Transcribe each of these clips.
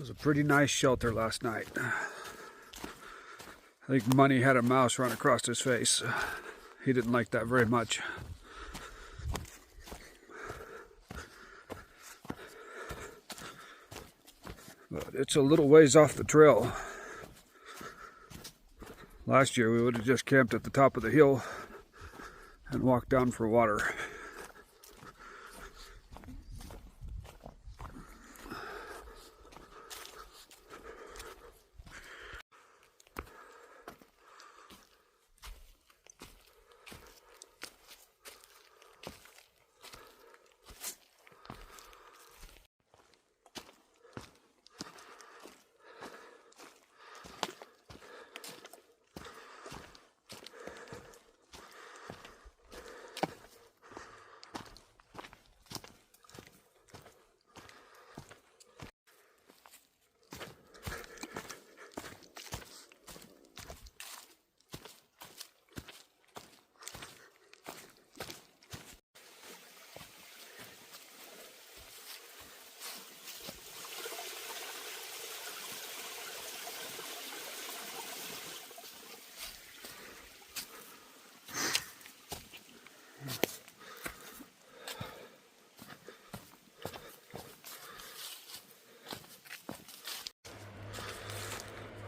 It was a pretty nice shelter last night. I think Money had a mouse run across his face. He didn't like that very much. But it's a little ways off the trail. Last year we would have just camped at the top of the hill and walked down for water.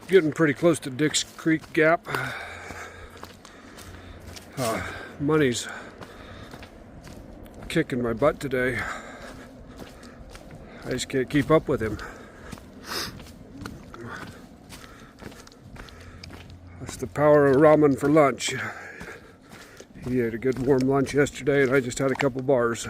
Getting pretty close to Dick's Creek Gap. Money's kicking my butt today. I just can't keep up with him. That's the power of ramen for lunch. He ate a good warm lunch yesterday and I just had a couple bars.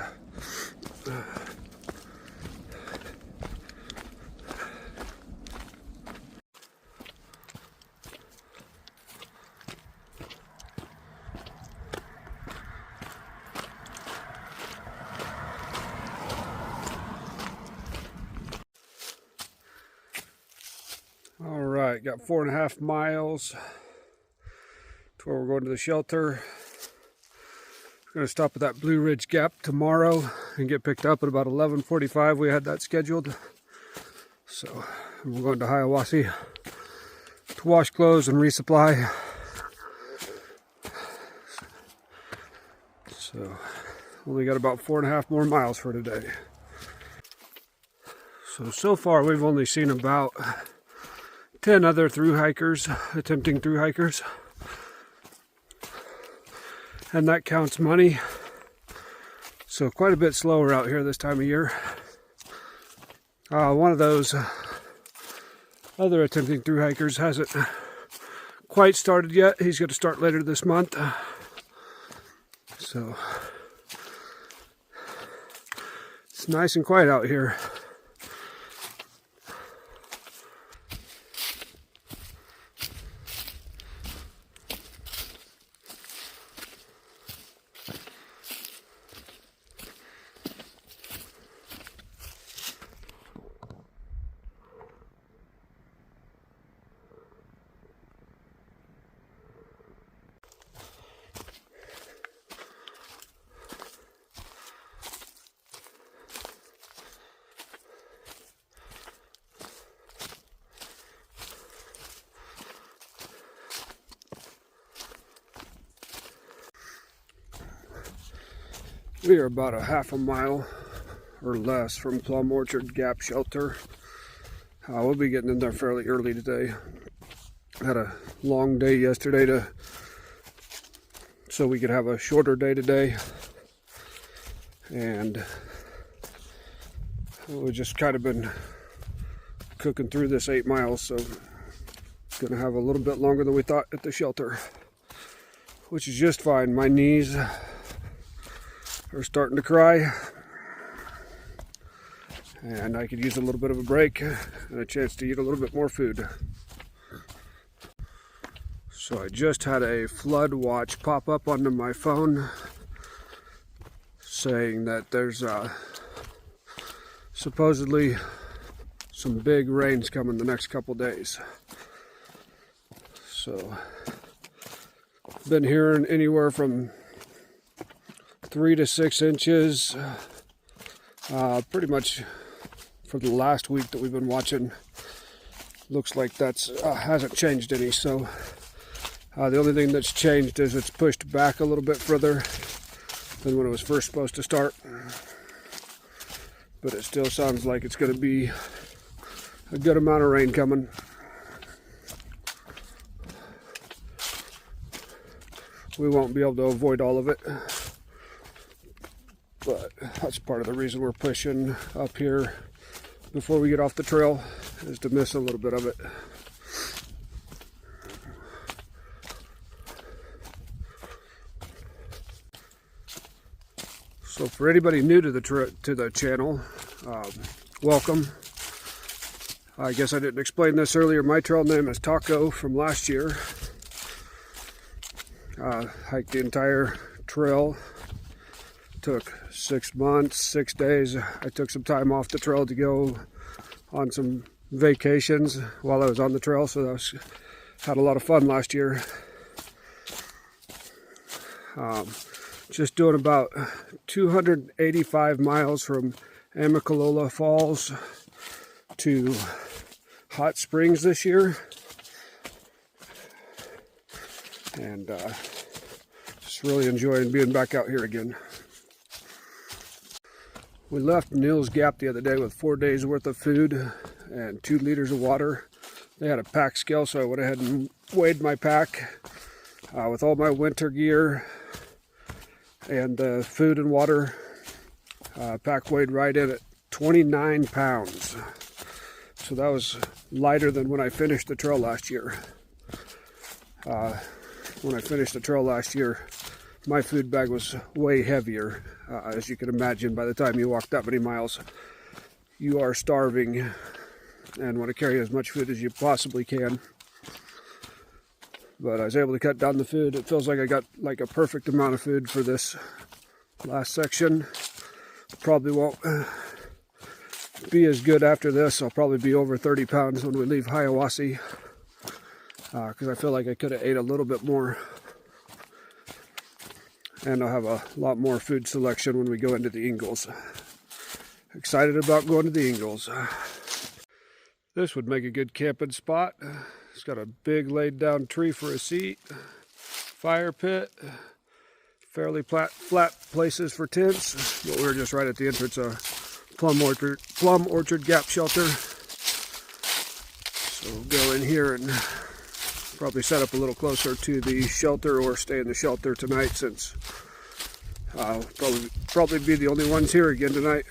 Alright, got 4.5 miles to where we're going to the shelter. We're going to stop at that Blue Ridge Gap tomorrow and get picked up at about 11:45. We had that scheduled. So we're going to Hiawassee to wash clothes and resupply. So only got about 4.5 more miles for today. So far we've only seen about 10 other attempting through hikers, and that counts Money. So quite a bit slower out here this time of year. One of those other attempting through hikers hasn't quite started yet. He's going to start later this month. So it's nice and quiet out here. We are about a half a mile or less from Plumorchard Gap Shelter. We'll be getting in there fairly early today. Had a long day yesterday so we could have a shorter day today. And we've just kind of been cooking through this 8 miles, so it's going to have a little bit longer than we thought at the shelter, which is just fine. My knees are starting to cry, and I could use a little bit of a break and a chance to eat a little bit more food. So I just had a flood watch pop up onto my phone saying that there's supposedly some big rains coming the next couple days. So been hearing anywhere from 3 to 6 inches pretty much for the last week that we've been watching. looks like that's hasn't changed any. So the only thing that's changed is it's pushed back a little bit further than when it was first supposed to start. But it still sounds like it's going to be a good amount of rain coming. We won't be able to avoid all of it, but that's part of the reason we're pushing up here before we get off the trail, is to miss a little bit of it. So for anybody new to the channel, welcome. I guess I didn't explain this earlier. My trail name is Taco from last year. Hiked the entire trail. Took 6 months, 6 days. I took some time off the trail to go on some vacations while I was on the trail, so had a lot of fun last year. Just doing about 285 miles from Amicalola Falls to Hot Springs this year, and just really enjoying being back out here again. We left Neil's Gap the other day with 4 days worth of food and 2 liters of water. They had a pack scale, so I went ahead and weighed my pack with all my winter gear and food and water. Pack weighed right in at 29 pounds. So that was lighter than when I finished the trail last year. When I finished the trail last year, my food bag was way heavier. As you can imagine, by the time you walk that many miles, you are starving and want to carry as much food as you possibly can. But I was able to cut down the food. It feels like I got like a perfect amount of food for this last section. Probably won't be as good after this. I'll probably be over 30 pounds when we leave Hiawassee, because I feel like I could have ate a little bit more. And I'll have a lot more food selection when we go into the Ingalls. Excited about going to the Ingalls. This would make a good camping spot. It's got a big laid down tree for a seat, fire pit, fairly flat places for tents. But we're just right at the entrance of Plumorchard Gap Shelter. So we'll go in here and probably set up a little closer to the shelter, or stay in the shelter tonight, since I'll probably be the only ones here again tonight.